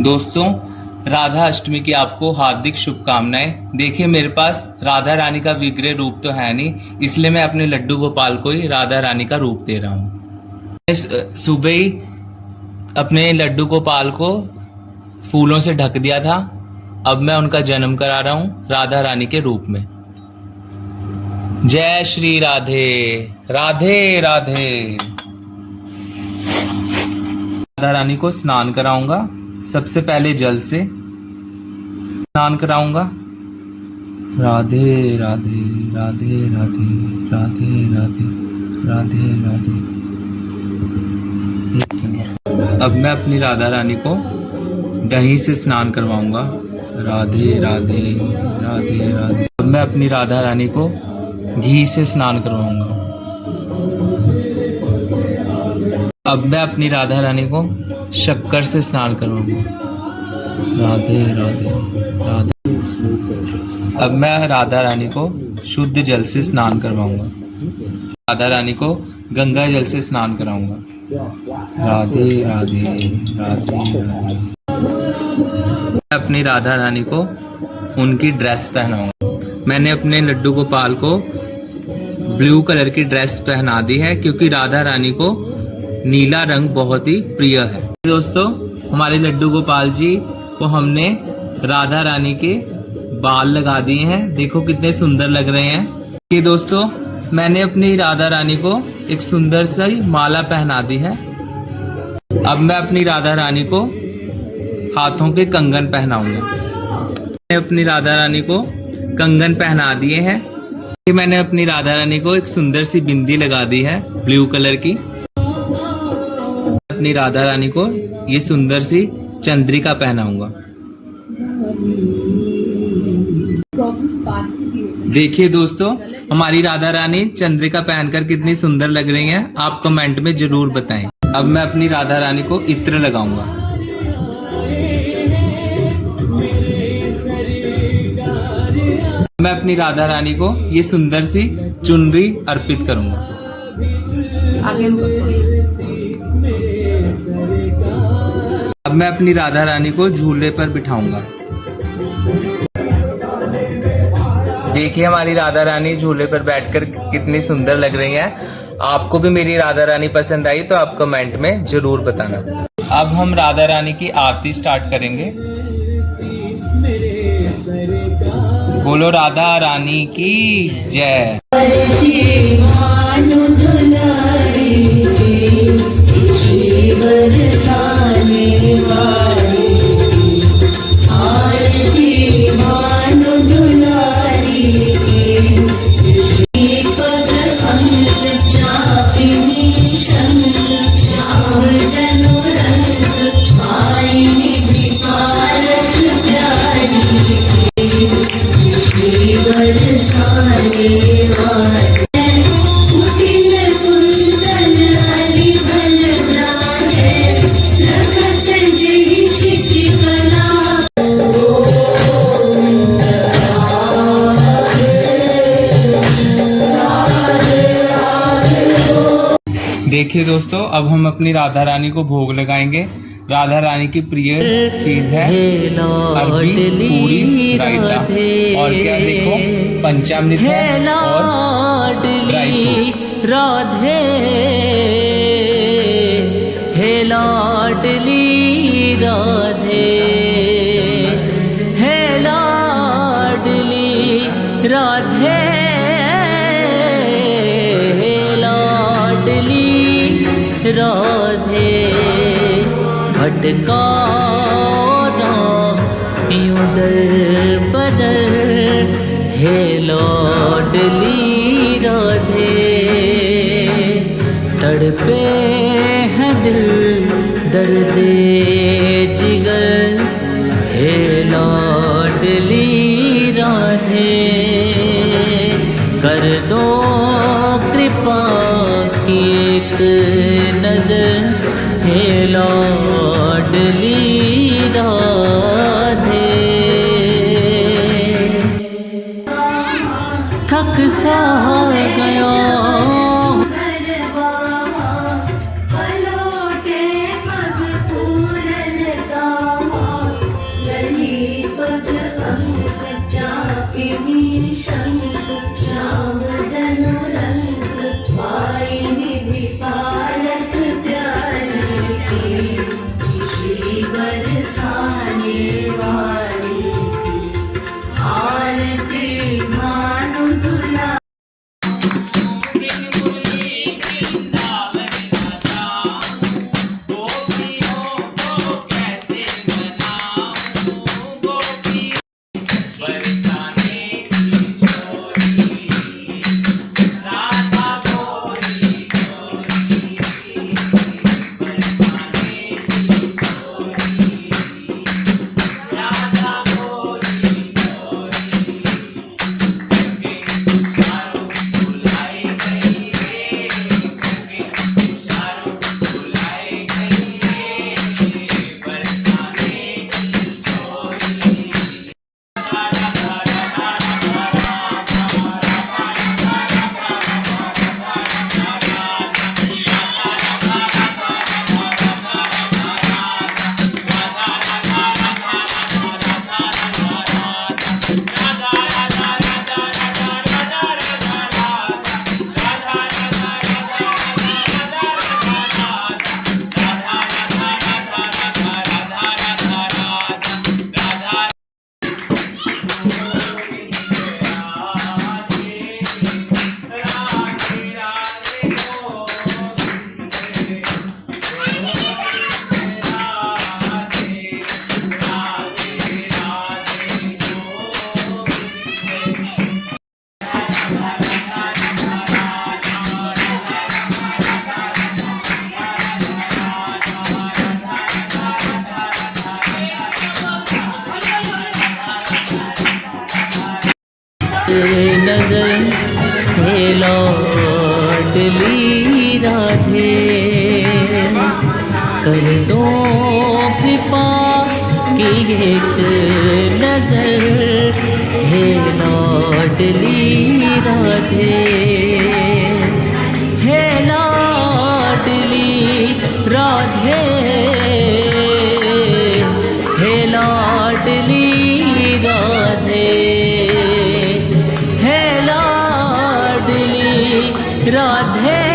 दोस्तों, राधा अष्टमी की आपको हार्दिक शुभकामनाएं। देखिए, मेरे पास राधा रानी का विग्रह रूप तो है नहीं, इसलिए मैं अपने लड्डू गोपाल को ही राधा रानी का रूप दे रहा हूँ। सुबह ही अपने लड्डू गोपाल को फूलों से ढक दिया था। अब मैं उनका जन्म करा रहा हूँ राधा रानी के रूप में। जय श्री राधे, राधे राधे। राधा रानी को स्नान कराऊंगा। सबसे पहले जल से स्नान कराऊंगा। राधे राधे, राधे राधे, राधे राधे, राधे राधे। अब मैं अपनी राधा रानी को दही से स्नान करवाऊंगा। राधे राधे, राधे राधे। अब मैं अपनी राधा रानी को घी से स्नान करवाऊंगा। अब मैं अपनी राधा रानी को शक्कर से स्नान करवाऊंगा। राधे राधे, राधे। अब मैं राधा रानी को शुद्ध जल से स्नान करवाऊंगा। राधा रानी को गंगा जल से स्नान कराऊंगा। राधे राधे, राधे राधे। मैं अपनी राधा रानी को उनकी ड्रेस पहनाऊंगा। मैंने अपने लड्डू गोपाल को ब्लू कलर की ड्रेस पहना दी है, क्योंकि राधा रानी को नीला रंग बहुत ही प्रिय है। दोस्तों, हमारे लड्डू गोपाल जी को हमने राधा रानी के बाल लगा दिए हैं। देखो कितने सुंदर लग रहे हैं। ये दोस्तों, मैंने अपनी राधा रानी को एक सुंदर सी माला पहना दी है। अब मैं अपनी राधा रानी को हाथों के कंगन पहनाऊंगा। मैंने अपनी राधा रानी को कंगन पहना दिए हैं। मैंने अपनी राधा रानी को एक सुंदर सी बिंदी लगा दी है ब्लू कलर की। अपनी राधा रानी को ये सुंदर सी चंद्रिका पहनाऊंगा। देखिए दोस्तों, हमारी राधा रानी चंद्रिका पहनकर कितनी सुंदर लग रही हैं। आप कमेंट में जरूर बताएं। अब मैं अपनी राधा रानी को इत्र लगाऊंगा। मैं अपनी राधा रानी को ये सुंदर सी चुनरी अर्पित करूंगा। अब मैं अपनी राधा रानी को झूले पर बिठाऊंगा। देखिए, हमारी राधा रानी झूले पर बैठकर कितनी सुंदर लग रही है। आपको भी मेरी राधा रानी पसंद आई तो आप कमेंट में जरूर बताना। अब हम राधा रानी की आरती स्टार्ट करेंगे। बोलो राधा रानी की जय। देखिए दोस्तों, अब हम अपनी राधा रानी को भोग लगाएंगे। राधा रानी की प्रिय चीज है अरबी, पूरी, रायता और क्या देखो पंचामृत है और ड्राई फ्रूट्स। राधे हे लाडली राधे, हे लाडली राधे, राधे। भटका ना यूं दर बदर, हे लाडली राधे। तड़पे हैं दिल दर्दे जिगर, हे लाडली राधे। कर दो कृपा की एक नजर, हे लाडली राधे। थक सा गया पलोटे पग पूरन का लाडली राधे कर दो कृपा की एक नजर हे लाडली राधे हे लाडली राधे हे लाडली राधे हे लाडली राधे